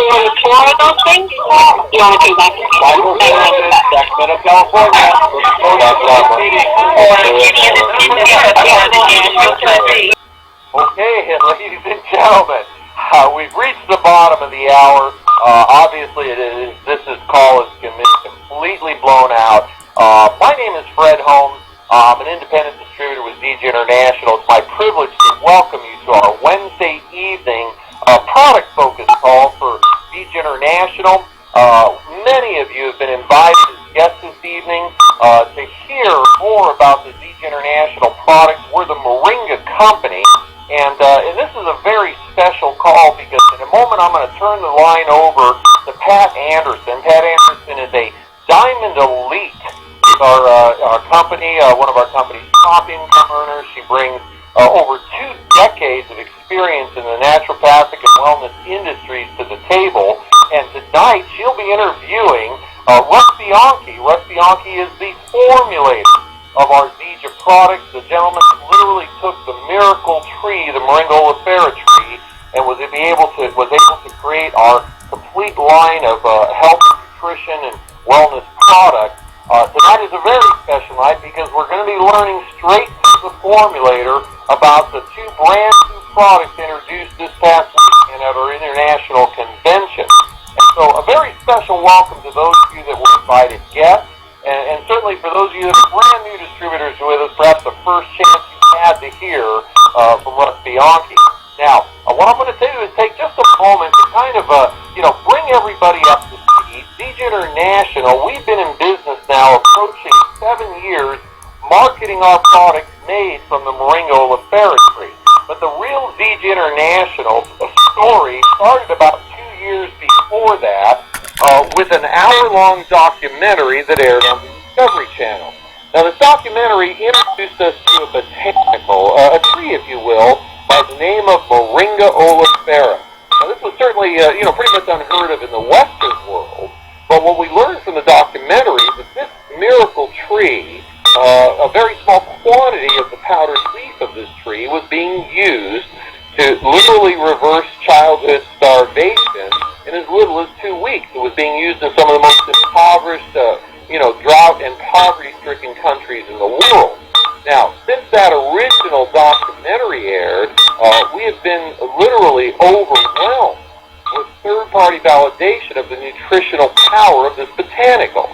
want four of those things? You want to do that? Sacramento, California. Okay, ladies and gentlemen, we've reached the bottom of the hour. Obviously, this call is completely blown out. My name is Fred Holmes. I'm an independent distributor with ZG International. It's my privilege to welcome you to our Wednesday evening product-focused call for ZG International. Many of you have been invited as guests this evening to hear more about the ZG International products. We're the Moringa Company, and this is a very special call because in a moment I'm going to turn the line over to Pat Anderson. Pat Anderson is a Diamond Elite. Our company, one of our company's top income earners. She brings over 2 decades of experience in the naturopathic and wellness industries to the table. And tonight she'll be interviewing Russ Bianchi. Russ Bianchi is the formulator of our Zija products. The gentleman literally took the miracle tree, the Moringa oleifera tree, and was able to create our complete line of health, nutrition, and wellness products. Tonight is a very special night because we're going to be learning straight from the formulator about the 2 brand new products introduced this past weekend at our international convention. And so a very special welcome to those of you that were invited guests, and certainly for those of you that are brand new distributors with us, perhaps the first chance you had to hear from Russ Bianchi. Now, what I'm going to do is take just a moment to kind of, bring everybody up to speed. ZG International, we've been in business now approaching 7 years marketing our products made from the Moringa oleifera tree. But the real ZG International story started about 2 years before that with an hour-long documentary that aired on the Discovery Channel. Now, this documentary introduced us to a botanical, a tree, if you will, by the name of Moringa oleifera. Now, this was certainly, pretty much unheard of in the Western world. But what we learned from the documentary is that this miracle tree, a very small quantity of the powdered leaf of this tree was being used to literally reverse childhood starvation in as little as 2 weeks. It was being used in some of the most impoverished, drought and poverty-stricken countries in the world. Now, since that original documentary aired, we have been literally overwhelmed with third-party validation of the nutritional power of this botanical.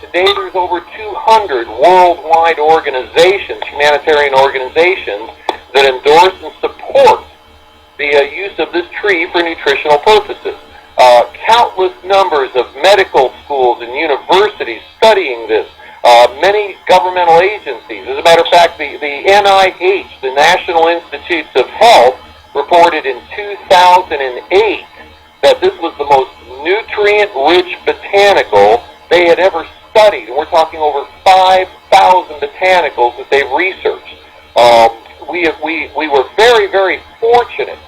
Today there's over 200 worldwide organizations, humanitarian organizations, that endorse and support the use of this tree for nutritional purposes. Countless numbers of medical schools and universities studying this. Many governmental agencies. As a matter of fact, the NIH, the National Institutes of Health, reported in 2008 that this was the most nutrient-rich botanical they had ever studied. And we're talking over 5,000 botanicals that they've researched. We were very, very fortunate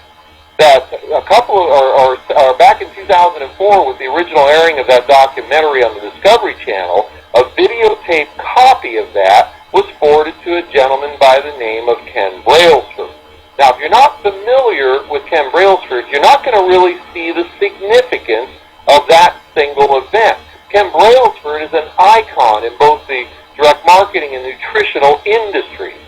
that a couple of, or back in 2004 with the original airing of that documentary on the Discovery Channel, a videotaped copy of that was forwarded to a gentleman by the name of Ken Brailsford. Now, if you're not familiar with Ken Brailsford, you're not going to really see the significance of that single event. Ken Brailsford is an icon in both the direct marketing and nutritional industries.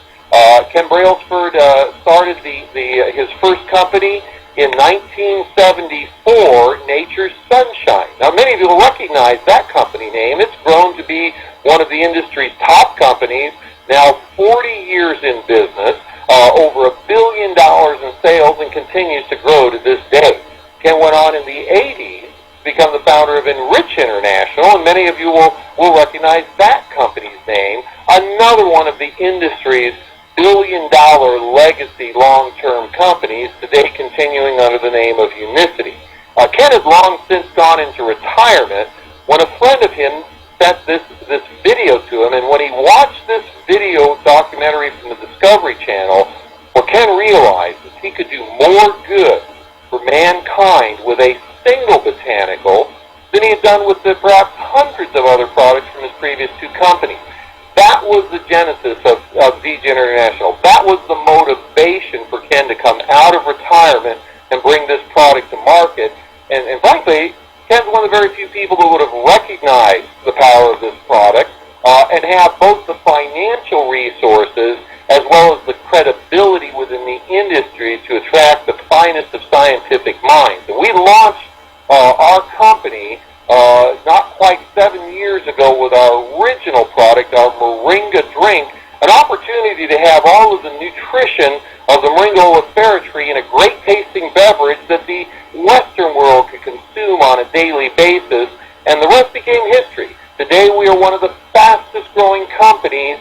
Ken Brailsford started his first company in 1974, Nature's Sunshine. Now, many of you will recognize that company name. It's grown to be one of the industry's top companies, now 40 years in business, over $1 billion in sales, and continues to grow to this day. Ken went on in the 80s to become the founder of Enrich International, and many of you will recognize that company's name, another one of the industry's billion-dollar legacy long-term companies, today continuing under the name of Unicity. Ken has long since gone into retirement when a friend of him sent this video to him, and when he watched this video documentary from the Discovery Channel, what Ken realized is he could do more good for mankind with a single botanical than he had done with the perhaps hundreds of other products from his previous 2 companies. That was the genesis of ZG International. That was the motivation for Ken to come out of retirement and bring this product to market. And frankly, Ken's one of the very few people that would have recognized the power of this product and have both the financial resources as well as the credibility within the industry to attract the finest of scientific minds. And we launched our company not quite 7 years ago with our original product, our Moringa drink, an opportunity to have all of the nutrition of the Moringa oleifera tree in a great tasting beverage that the Western world could consume on a daily basis, and the rest became history. Today we are one of the fastest growing companies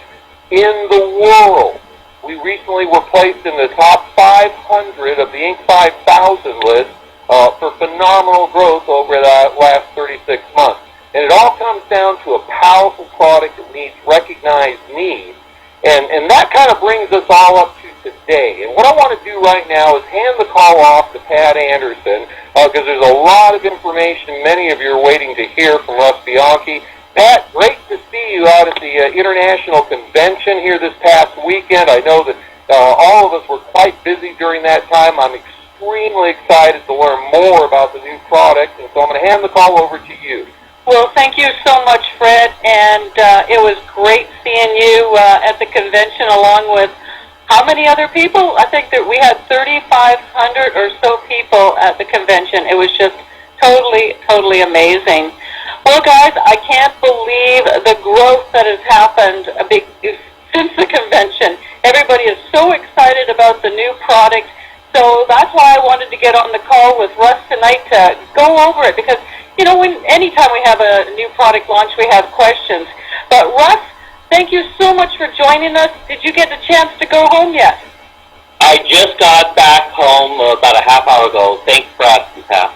in the world. We recently were placed in the top 500 of the Inc. 5000 list for phenomenal growth over the last 36 months. And it all comes down to a powerful product that meets recognized needs. And that kind of brings us all up to today. And what I want to do right now is hand the call off to Pat Anderson, because there's a lot of information many of you are waiting to hear from Russ Bianchi. Pat, great to see you out at the International Convention here this past weekend. I know that all of us were quite busy during that time. I'm extremely excited to learn more about the new product, and so I'm going to hand the call over to you. Well, thank you so much, Fred, and it was great seeing you at the convention along with how many other people? I think that we had 3,500 or so people at the convention. It was just totally amazing. Well, guys, I can't believe the growth that has happened since the convention. Everybody is so excited about the new product, so that's why I wanted to get on the call with Russ tonight to go over it, because you know, anytime we have a new product launch, we have questions. But Russ, thank you so much for joining us. Did you get the chance to go home yet? I just got back home about a half hour ago. Thanks for asking, Pat.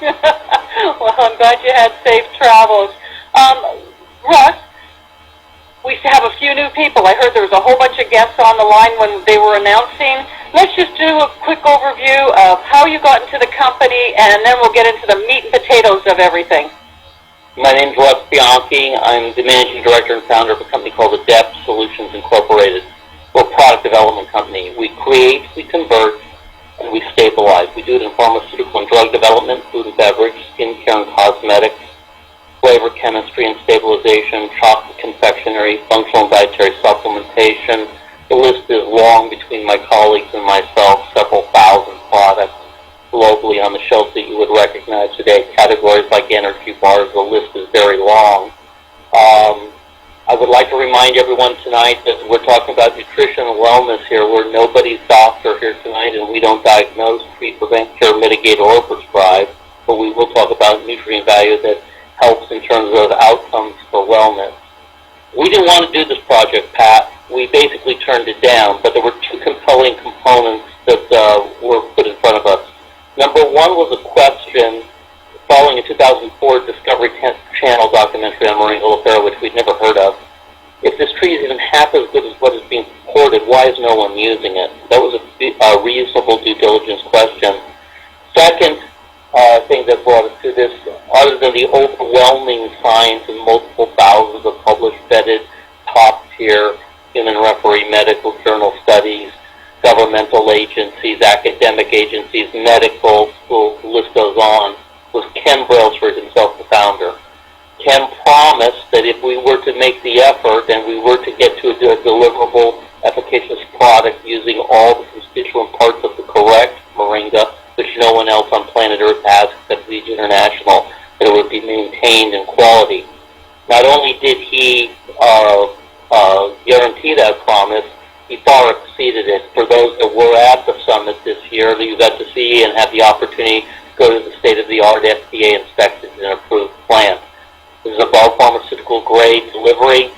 Well, I'm glad you had safe travels. Russ, we have a few new people. I heard there was a whole bunch of guests on the line when they were announcing. Let's just do a quick overview of how you got into the company, and then we'll get into the meat and potatoes of everything. My name's Russ Bianchi. I'm the managing director and founder of a company called Adept Solutions Incorporated. We're a product development company. We create, we convert, and we stabilize. We do it in pharmaceutical and drug development, food and beverage, skincare and cosmetics, flavor chemistry and stabilization, chocolate confectionery, functional and dietary supplementation. The list is long between my colleagues and myself, several thousand products globally on the shelves that you would recognize today. Categories like energy bars, the list is very long. I would like to remind everyone tonight that we're talking about nutrition and wellness here. We're nobody's doctor here tonight, and we don't diagnose, treat, prevent, cure, mitigate, or prescribe, but we will talk about nutrient value that helps in terms of outcomes for wellness. We didn't want to do this project, Pat. We basically turned it down, but there were two compelling components that were put in front of us. Number one was a question following a 2004 Discovery Channel documentary on Moringa oleifera, which we'd never heard of. If this tree is even half as good as what is being purported, why is no one using it? That was a reasonable due diligence question. Second thing that brought us to this, other than the overwhelming science and multiple thousands of published, vetted, top-tier human referee medical journal studies, governmental agencies, academic agencies, medical schools, the list goes on, was Ken Brailsford himself, the founder. Ken promised that if we were to make the effort and we were to get to a deliverable, efficacious product using all the constituent parts of the correct Moringa, which no one else on planet Earth has except Lead International, that it would be maintained in quality. Not only did he guarantee that promise, he far exceeded it. For those that were at the summit this year, you got to see and have the opportunity to go to the state-of-the-art FDA-inspected and approved plant. This is above pharmaceutical grade delivery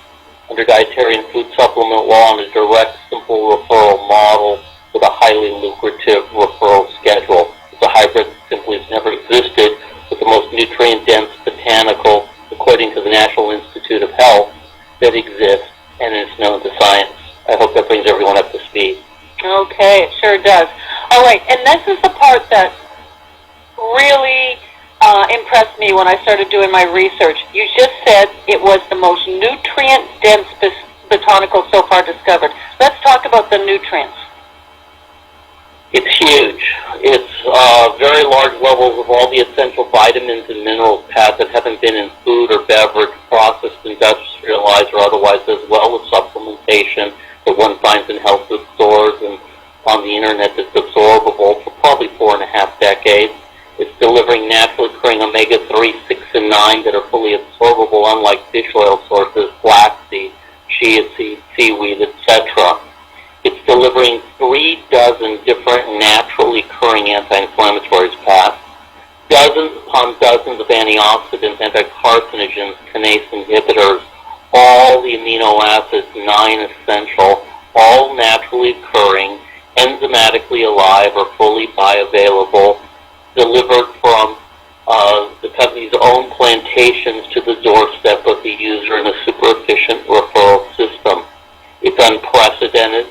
under dietary and food supplement law on a direct, simple referral model with a highly lucrative referral schedule. It's a hybrid that simply has never existed, with the most nutrient-dense botanical, according to the National Institute of Health, that exists, and it's known to science. I hope that brings everyone up to speed. Okay, it sure does. All right, and this is the part that really impressed me when I started doing my research. You just said it was the most nutrient-dense botanical so far discovered. Let's talk about the nutrients. It's huge. It's very large levels of all the essential vitamins and minerals, Pat, that haven't been in food or beverage, processed, industrialized, or otherwise, as well as supplementation that one finds in health food stores and on the internet that's absorbable for probably 4.5 decades. It's delivering naturally occurring omega-3, 6, and 9 that are fully absorbable, unlike fish oil sources, flaxseed, chia seed, seaweed, etc. It's delivering 3 dozen different naturally occurring anti-inflammatories, Pat. Dozens upon dozens of antioxidants, anti-carcinogens, kinase inhibitors, all the amino acids, 9 essential, all naturally occurring, enzymatically alive or fully bioavailable, delivered from the company's own plantations to the doorstep of the user in a super efficient referral system. It's unprecedented.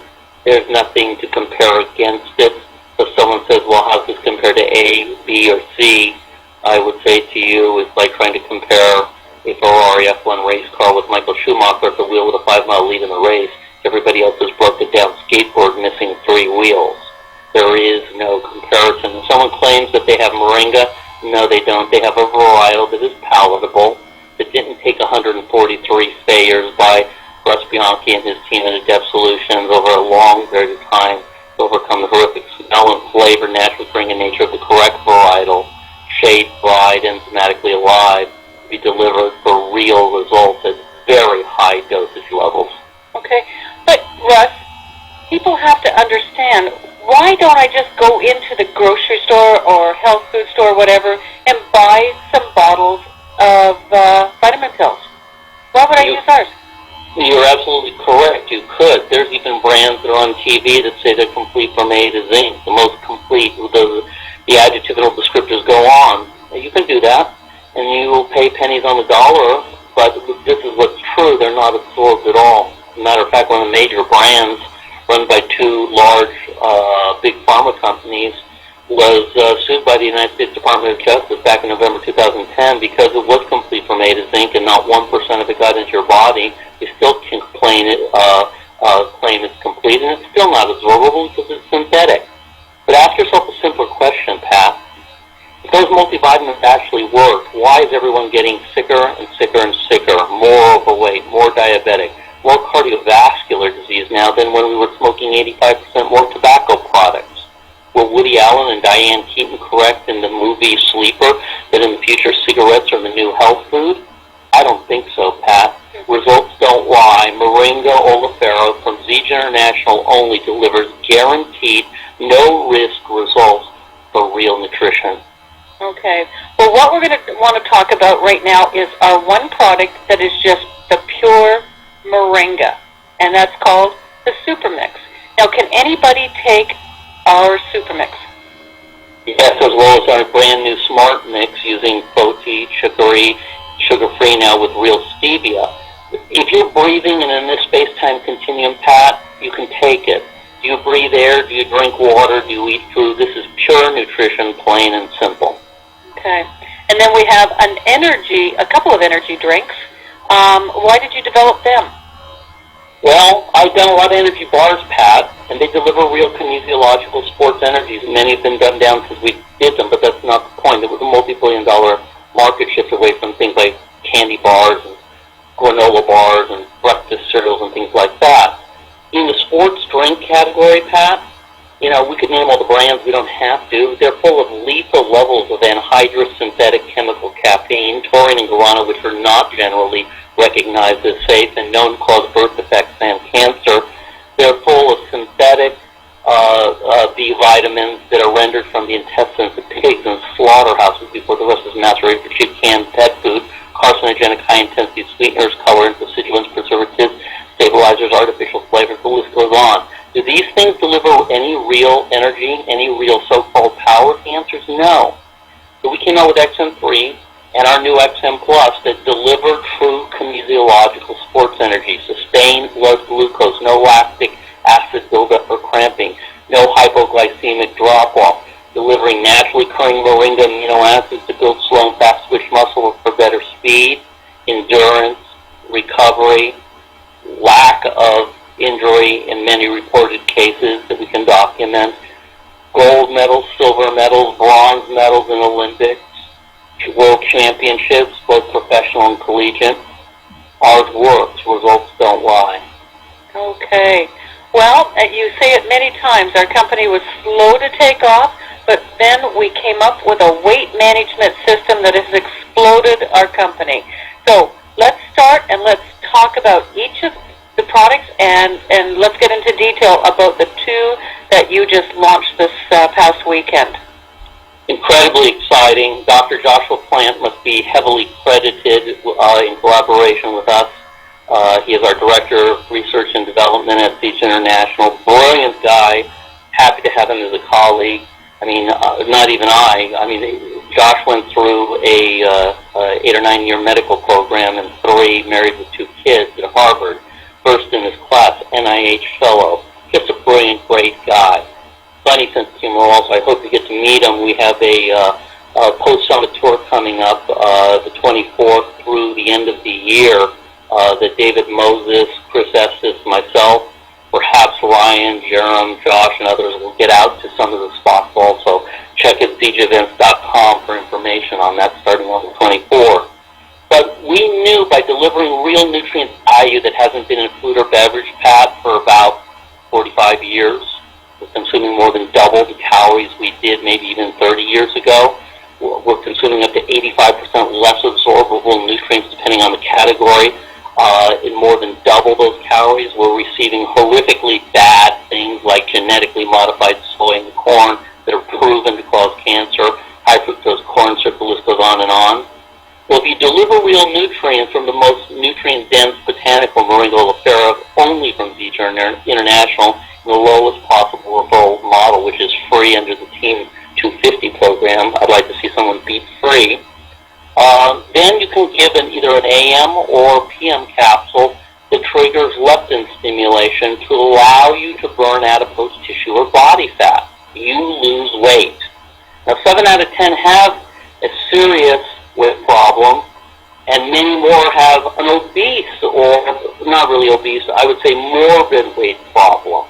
There's nothing to compare against it. If someone says, well, how does this compare to A, B, or C? I would say to you, it's like trying to compare a Ferrari F1 race car with Michael Schumacher at the wheel with a 5-mile lead in the race. Everybody else has broken down skateboard missing 3 wheels. There is no comparison. If someone claims that they have moringa, no, they don't. They have a varietal that is palatable, that didn't take 143 failures by Russ Bianchi and his team at Adept Solutions over a long period of time to overcome the horrific smell and flavor, natural bringing nature of the correct varietal, shade fried, enzymatically alive, to be delivered for real results at very high dosage levels. Okay, but Russ, people have to understand, why don't I just go into the grocery store or health food store or whatever and buy some bottles of vitamin pills? Why would I use ours? You're absolutely correct. You could. There's even brands that are on TV that say they're complete from A to Z. The most complete, the adjectival descriptors go on. You can do that, and you will pay pennies on the dollar, but this is what's true. They're not absorbed at all. As a matter of fact, one of the major brands run by 2 large big pharma companies was sued by the United States Department of Justice back in November 2010 because it was complete from A to zinc and not 1% of it got into your body. You still can claim it's complete, and it's still not absorbable because it's synthetic. But ask yourself a simpler question, Pat. If those multivitamins actually work, why is everyone getting sicker and sicker and sicker, more overweight, more diabetic, more cardiovascular disease now than when we were smoking 85% more tobacco products? Were Woody Allen and Diane Keaton correct in the movie Sleeper that in the future cigarettes are the new health food? I don't think so, Pat. Results don't lie. Moringa oleifera from Zege International only delivers guaranteed, no-risk results for real nutrition. Okay. Well, what we're going to want to talk about right now is our one product that is just the pure moringa, and that's called the Super Mix. Now, can anybody take our Super Mix? Yes, as well as our brand new Smart Mix using Foti, chicory, sugar-free now with real stevia. If you're breathing and in this space-time continuum, Pat, you can take it. Do you breathe air? Do you drink water? Do you eat food? This is pure nutrition, plain and simple. Okay. And then we have a couple of energy drinks. Why did you develop them? Well, I've done a lot of energy bars, Pat, and they deliver real kinesiological sports energies. Many have been dumbed down because we did them, but that's not the point. It was a multi-billion-dollar market shift away from things like candy bars and granola bars and breakfast cereals and things like that. In the sports drink category, Pat, we could name all the brands. We don't have to. They're full of lethal levels of anhydrous synthetic chemical caffeine, taurine, and guarana, which are not generally recognized as safe and known to cause birth defects and cancer. They're full of synthetic B vitamins that are rendered from the intestines of pigs in slaughterhouses before the rest is macerated for cheap canned pet food, carcinogenic high-intensity sweeteners, colorants, acidulants, preservatives, stabilizers, artificial flavors, the list goes on. Do these things deliver any real energy, any real so-called power? The answer is no. So we came out with XM3 and our new XM Plus that deliver true kinesiological sports energy, sustained blood glucose, no lactic acid buildup or cramping, no hypoglycemic drop-off, delivering naturally occurring moringa amino acids to build slow and fast twitch muscle for better speed, endurance, recovery, lack of injury in many reported cases that we can document. gold medals, silver medals, bronze medals in Olympics, world championships, both professional and collegiate. Ours works. Results don't lie. Okay. Well, you say it many times. Our company was slow to take off, but then we came up with a weight management system that has exploded our company. So let's start and let's talk about each of the products, and let's get into detail about the two that you just launched this past weekend. Incredibly exciting. Dr. Joshua Plant must be heavily credited in collaboration with us. He is our Director of Research and Development at Beach International. Brilliant guy. Happy to have him as a colleague. I mean, not even I mean, Josh went through a 8 or 9 year medical program and 3, married with 2 kids at Harvard. First in his class, NIH fellow. Just a brilliant, great guy. Funny sense of humor also. I hope you get to meet him. We have a post-summit tour coming up the 24th through the end of the year that David Moses, Chris Estes, myself, perhaps Ryan, Jerem, Josh, and others will get out to some of the spots also. Check at siegevents.com for information on that starting on the 24th. But we knew by delivering real nutrient value that hasn't been in food or beverage, Pat, for about 45 years, we're consuming more than double the calories we did maybe even 30 years ago. We're consuming up to 85% less absorbable nutrients depending on the category. In more than double those calories, we're receiving horrifically bad things like genetically modified soy and corn that are proven to cause cancer, high fructose corn syrup, the list goes on and on. Well, if you deliver real nutrients from the most nutrient-dense botanical Moringa oleifera, only from Beach International, in the lowest possible referral model, which is free under the Team 250 program. I'd like to see someone beat free. Then you can give either an AM or PM capsule that triggers leptin stimulation to allow you to burn adipose tissue or body fat. You lose weight. Now, 7 out of 10 have a serious weight problem, and many more have an obese, or not really obese, I would say morbid weight problem.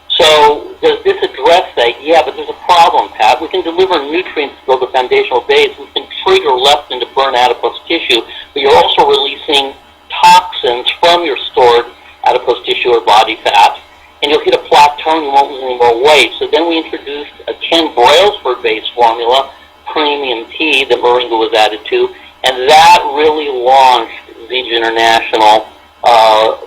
So does this address that? Yeah, but there's a problem, Pat. We can deliver nutrients to build a foundational base. We can trigger leptin to burn adipose tissue, but you're also releasing toxins from your stored adipose tissue or body fat, and you'll hit a plateau and you won't lose any more weight. So then we introduced a Ken Brailsford-based formula, premium tea, that Moringa was added to, and that really launched Beach International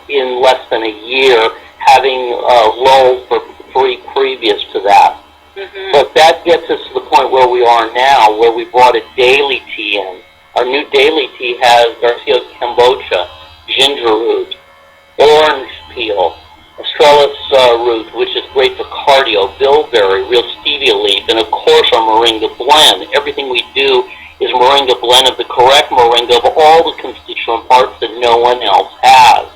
in less than a year, having lulled for free previous to that. Mm-hmm. But that gets us to the point where we are now, where we brought a daily tea in. Our new daily tea has Garcia kombucha, ginger root, orange peel, Astralis root, which is great for cardio, bilberry, real stevia leaf, and of course our moringa blend. Everything we do is moringa blend of the correct moringa of all the constituent parts that no one else has.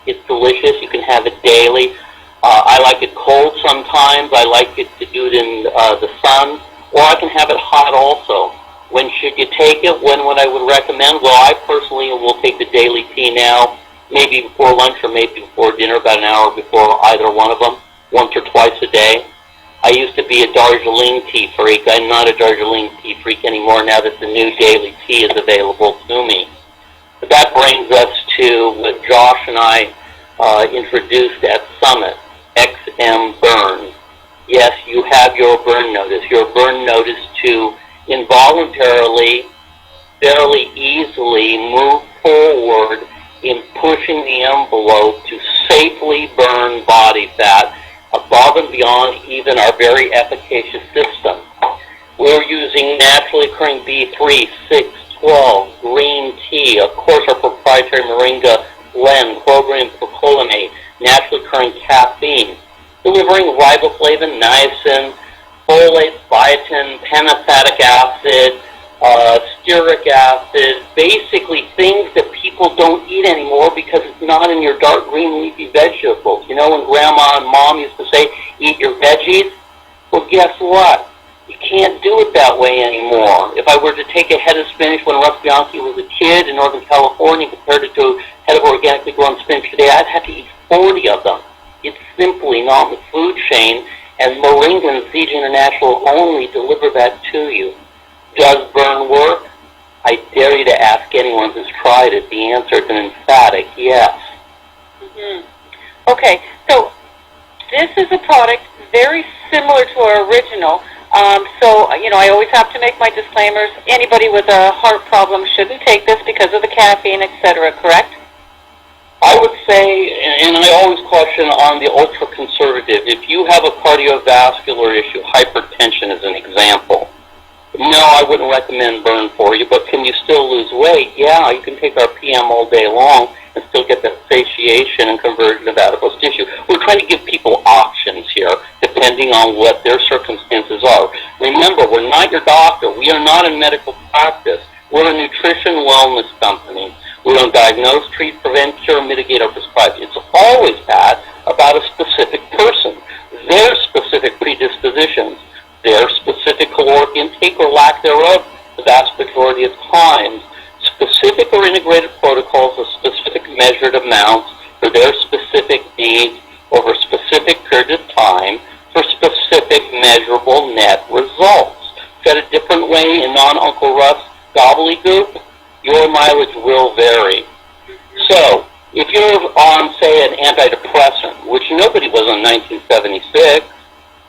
It's delicious. You can have it daily. I like it cold sometimes. I like it to do it in the sun, or I can have it hot also. When should you take it? When would I would recommend? Well, I personally will take the daily tea now, maybe before lunch or maybe before dinner, about an hour before either one of them, once or twice a day. I used to be a Darjeeling tea freak. I'm not a Darjeeling tea freak anymore now that the new daily tea is available to me. But that brings us to what Josh and I introduced at Summit, XM Burn. Yes, you have your burn notice. Your burn notice to involuntarily, fairly easily move forward in pushing the envelope to safely burn body fat above and beyond even our very efficacious system. We're using naturally occurring B3, 6, 12, green tea, of course our proprietary Moringa blend, chloramine procolinate, naturally occurring caffeine, delivering riboflavin, niacin, folate, biotin, pantothenic acid, stearic acid, basically things that people don't eat anymore because it's not in your dark green leafy vegetables. You know when Grandma and Mom used to say, eat your veggies? Well, guess what? You can't do it that way anymore. If I were to take a head of spinach when Russ Bianchi was a kid in Northern California and compared it to a head of organically grown spinach today, I'd have to eat 40 of them. It's simply not in the food chain, And Moringa and Siege International only deliver that to you. Does burn work? I dare you to ask anyone who's tried it. The answer is an emphatic yes. Mm-hmm. Okay, so this is a product very similar to our original. I always have to make my disclaimers. Anybody with a heart problem shouldn't take this because of the caffeine, etc., correct? I would say, and I always caution on the ultra-conservative, if you have a cardiovascular issue, hypertension as an example, no, I wouldn't recommend burn for you, but can you still lose weight? Yeah, you can take our PM all day long and still get that satiation and conversion of adipose tissue. We're trying to give people options here, depending on what their circumstances are. Remember, we're not your doctor. We are not in medical practice. We're a nutrition wellness company. We don't diagnose, treat, prevent, cure, mitigate, or prescribe. It's always, Pat, about a specific person, their specific predispositions, their specific caloric intake or lack thereof, the vast majority of times, specific or integrated protocols of specific measured amounts for their specific needs over a specific period of time for specific measurable net results. Said a different way in non-Uncle Russ gobbledygook, your mileage will vary. So, if you're on, say, an antidepressant, which nobody was in 1976,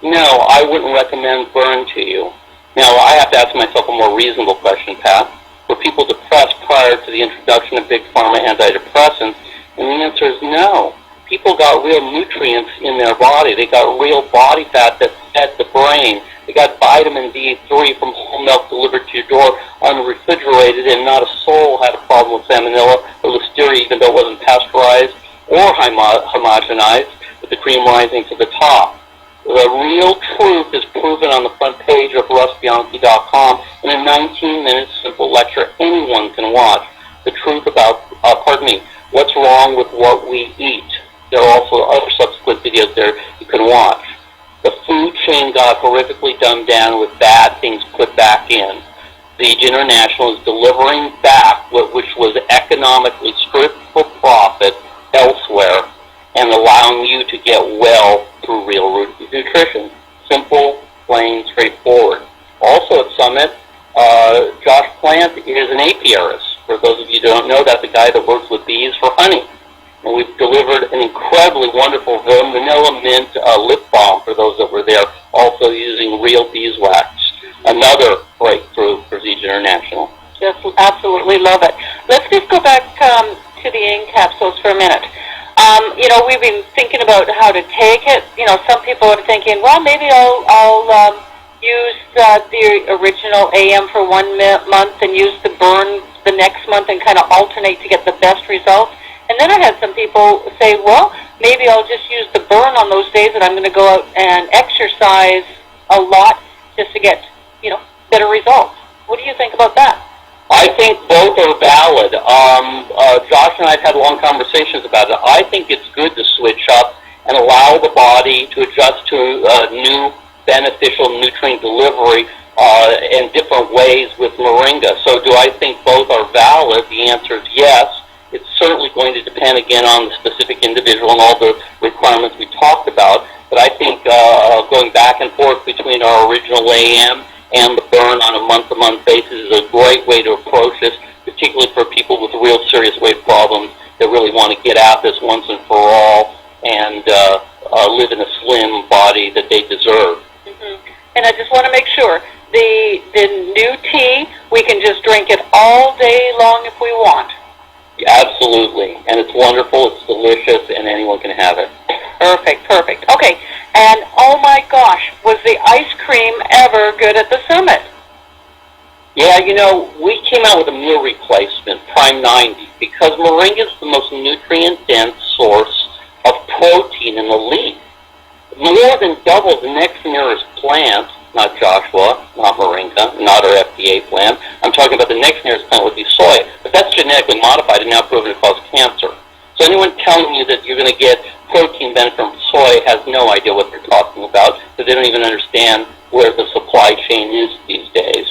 no, I wouldn't recommend burn to you. Now, I have to ask myself a more reasonable question, Pat. Were people depressed prior to the introduction of big pharma antidepressants? And the answer is no. People got real nutrients in their body. They got real body fat that fed the brain. They got vitamin D3 from whole milk delivered to your door unrefrigerated, and not a soul had a problem with salmonella or listeria, even though it wasn't pasteurized or homogenized, with the cream rising to the top. The real truth is proven on the front page of russbianchi.com in a 19-minute simple lecture anyone can watch. The truth about, what's wrong with what we eat. There are also other subsequent videos there you can watch. The food chain got horrifically dumbed down with bad things put back in. Siege International is delivering back which was economically stripped for profit elsewhere and allowing you to get well through real nutrition. Simple, plain, straightforward. Also at Summit, Josh Plant is an apiarist. For those of you who don't know, that's a guy that works with bees for honey. And we've delivered an incredibly wonderful vanilla mint lip balm for those that were there, also using real beeswax. Another breakthrough for Siege International. Just absolutely love it. Let's just go back to the ink capsules for a minute. We've been thinking about how to take it. Some people are thinking, well, maybe I'll use the original AM for 1 month and use the burn the next month and kind of alternate to get the best results. And then I had some people say, well, maybe I'll just use the burn on those days that I'm going to go out and exercise a lot just to get, better results. What do you think about that? I think both are valid. Josh and I have had long conversations about it. I think it's good to switch up and allow the body to adjust to new beneficial nutrient delivery in different ways with Moringa. So do I think both are valid? The answer is yes. It's certainly going to depend, again, on the specific individual and all the requirements we talked about. But I think going back and forth between our original AM and the burn on a month-to-month basis is a great way to approach this, particularly for people with real serious weight problems that really want to get at this once and for all and live in a slim body that they deserve. Mm-hmm. And I just want to make sure, the new tea, we can just drink it all day long if we want. Absolutely. And it's wonderful, it's delicious, and anyone can have it. Perfect. Okay, and oh my gosh, was the ice cream ever good at the Summit? Yeah, we came out with a meal replacement, Prime 90, because moringa is the most nutrient-dense source of protein in the leaf. More than double the next nearest plant, not Joshua, not moringa, not our FDA plant. I'm talking about the next nearest plant would be soy, but that's genetically modified and now proven to cause cancer. So anyone telling you that you're going to get protein benefit from soy has no idea what they're talking about, because they don't even understand where the supply chain is these days.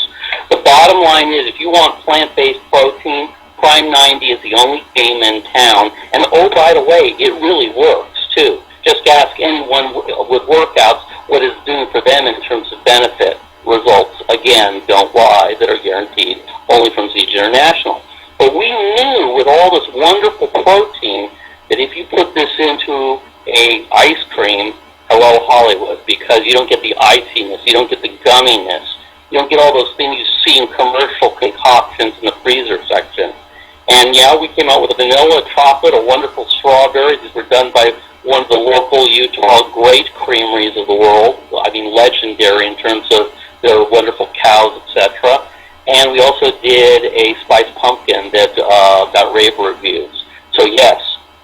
The bottom line is, if you want plant-based protein, Prime 90 is the only game in town. And oh, by the way, it really works, too. Just ask anyone with workouts what it's doing for them in terms of benefit. Results, again, don't lie, that are guaranteed only from ZJ International. But we knew with all this wonderful protein that if you put this into a ice cream, hello Hollywood, because you don't get the iciness, you don't get the gumminess, you don't get all those things you see in commercial concoctions in the freezer section. And yeah, we came out with a vanilla chocolate, a wonderful strawberry. These were done by one of the local Utah great creameries of the world. I mean, legendary in terms of their wonderful cows, etc. And we also did a spiced pumpkin that got rave reviews. So yes,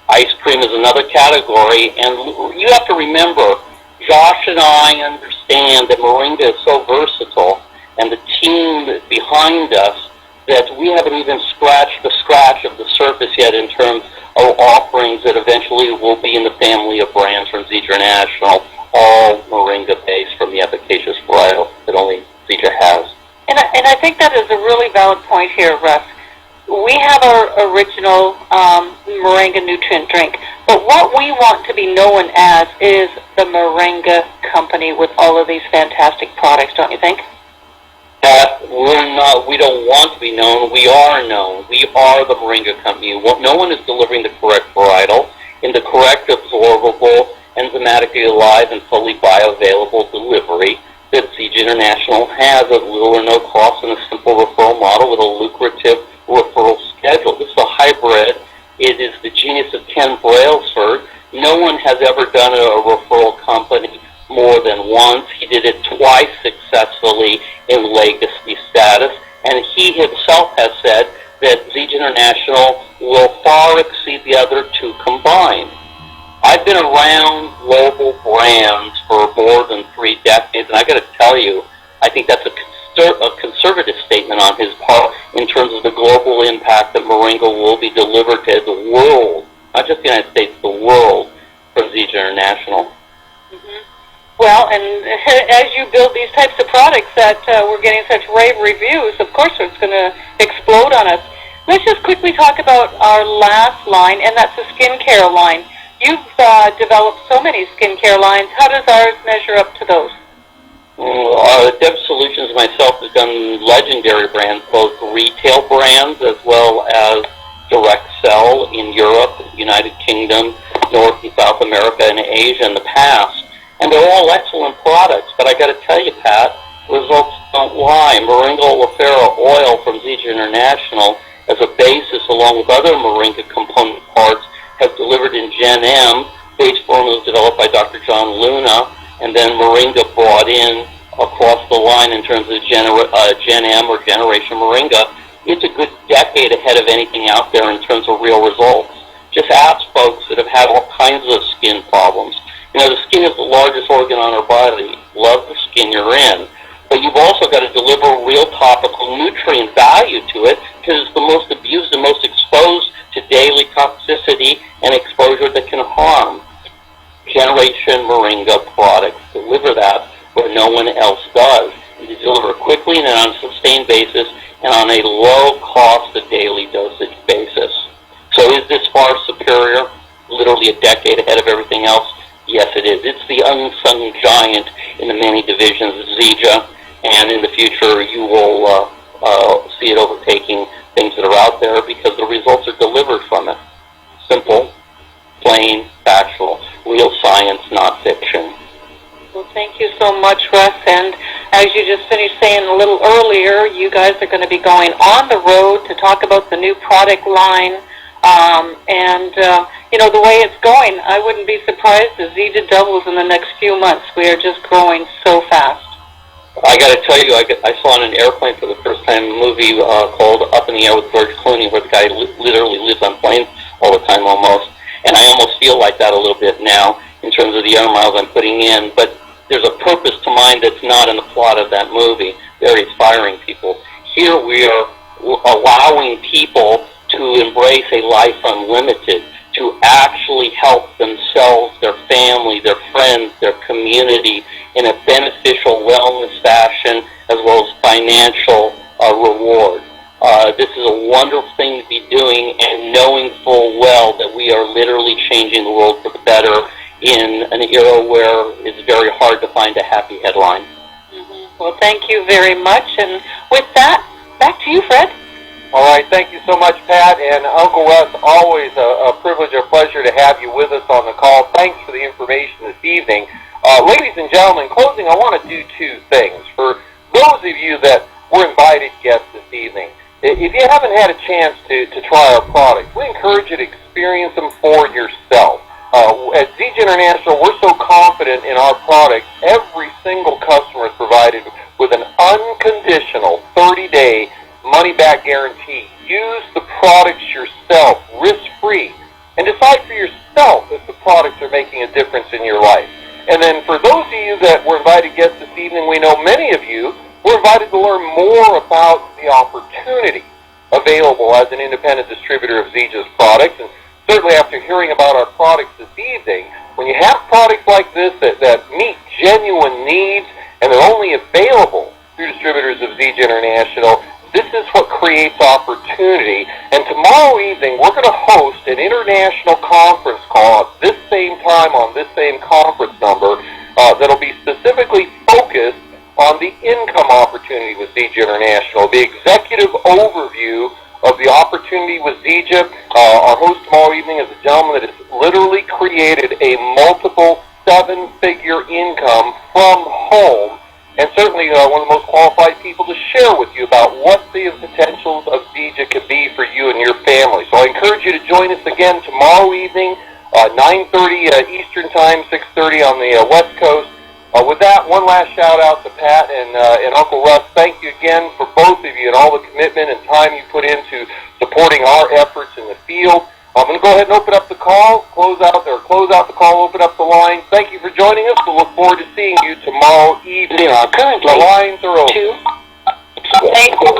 ice cream is another category, and you have to remember, Josh and I understand that Moringa is so versatile, and the team behind us, that we haven't even scratched the scratch of the surface yet in terms of offerings that eventually will be in the family of brands from ZJ International, all Moringa-based from the efficacious varietal that only ZJ has. And I think that is a really valid point here, Russ. We have our original Moringa nutrient drink, but what we want to be known as is the Moringa company with all of these fantastic products, don't you think? We don't want to be known. We are known. We are the Moringa company. No one is delivering the correct varietal in the correct absorbable, enzymatically alive, and fully bioavailable delivery that ZJ International has at little or no cost in a simple referral model with a lucrative referral schedule. This is a hybrid. It is the genius of Ken Brailsford. No one has ever done a referral company more than once. He did it twice successfully in legacy status, and he himself has said that ZJ International will far exceed the other two combined. I've been around global brands for more than 3 decades, and I got to tell you, I think that's a conservative statement on his part in terms of the global impact that Moringa will be delivered to the world, not just the United States, the world, from ZJ International. Mm-hmm. Well, and as you build these types of products that we're getting such rave reviews, of course it's going to explode on us. Let's just quickly talk about our last line, and that's the skincare line. You've developed so many skincare lines. How does ours measure up to those? Dev Solutions myself has done legendary brands, both retail brands as well as direct sell in Europe, United Kingdom, North and South America, and Asia in the past. And they're all excellent products, but I got to tell you, Pat, results don't lie. Moringa oleifera oil from ZJ International as a basis, along with other Moringa component parts, has delivered in Gen M. Base formula was developed by Dr. John Luna, and then Moringa brought in across the line in terms of Gen M or Generation Moringa. It's a good decade ahead of anything out there in terms of real results. Just ask folks that have had all kinds of skin problems. You know, the skin is the largest organ on our body. Love the skin you're in. But you've also got to deliver real topical nutrient value to it, because it's the most abused and most exposed to daily toxicity and exposure that can harm. Generation Moringa products deliver that where no one else does. And they deliver quickly and on a sustained basis and on a low cost of daily dosage basis. So is this far superior? Literally a decade ahead of everything else? Yes, it is. It's the unsung giant in the many divisions of ZJ, and in the future you will see it overtaking things that are out there because the results are delivered from it. Simple, plain, factual, real science, not fiction. Well, thank you so much, Russ. And as you just finished saying a little earlier, you guys are going to be going on the road to talk about the new product line. You know, the way it's going, I wouldn't be surprised if ZJ doubles in the next few months. We are just growing so fast. I got to tell you, I saw on an airplane for the first time a movie called Up in the Air with George Clooney, where the guy literally lives on planes all the time almost. And I almost feel like that a little bit now in terms of the air miles I'm putting in. But there's a purpose to mine that's not in the plot of that movie. Very inspiring people. Here we are allowing people to embrace a life unlimited, to actually help themselves, their family, their friends, their community in a beneficial wellness fashion as well as financial reward. This is a wonderful thing to be doing, and knowing full well that we are literally changing the world for the better in an era where it's very hard to find a happy headline. Well, thank you very much. And with that, back to you, Fred. All right, thank you so much, Pat. And Uncle Russ, always a privilege, a pleasure to have you with us on the call. Thanks for the information this evening. Ladies and gentlemen, in closing, I want to do two things. For those of you that were invited guests this evening, if you haven't had a chance to try our products, we encourage you to experience them for yourself. At ZJ International, we're so confident in our products, every single customer is provided with an unconditional 30-day money-back guarantee. Use the products yourself, risk-free, and decide for yourself if the products are making a difference in your life. And then for those of you that were invited guests this evening, we know many of you were invited to learn more about the opportunity available as an independent distributor of ZJ's products. And certainly after hearing about our products this evening, when you have products like this that meet genuine needs and they're only available through distributors of ZJ International, this is what creates opportunity. And tomorrow evening, we're going to host an international conference call at this same time on this same conference number that'll be specifically focused on the income opportunity with ZJ International, the executive overview of the opportunity with ZJ. Our host tomorrow evening is a gentleman that has literally created a multiple seven-figure income from home, and certainly one of the most qualified people to share with you about what the potentials of ZJ could be for you and your family. So I encourage you to join us again tomorrow evening, 9:30 Eastern Time, 6:30 on the West Coast. With that, one last shout-out to Pat and Uncle Russ. Thank you again for both of you and all the commitment and time you put into supporting our efforts in the field. I'm going to go ahead and open up the call, close out the call, open up the line. Thank you for joining us. We'll look forward to seeing you tomorrow evening. Currently, the lines are open. 2. Thank you.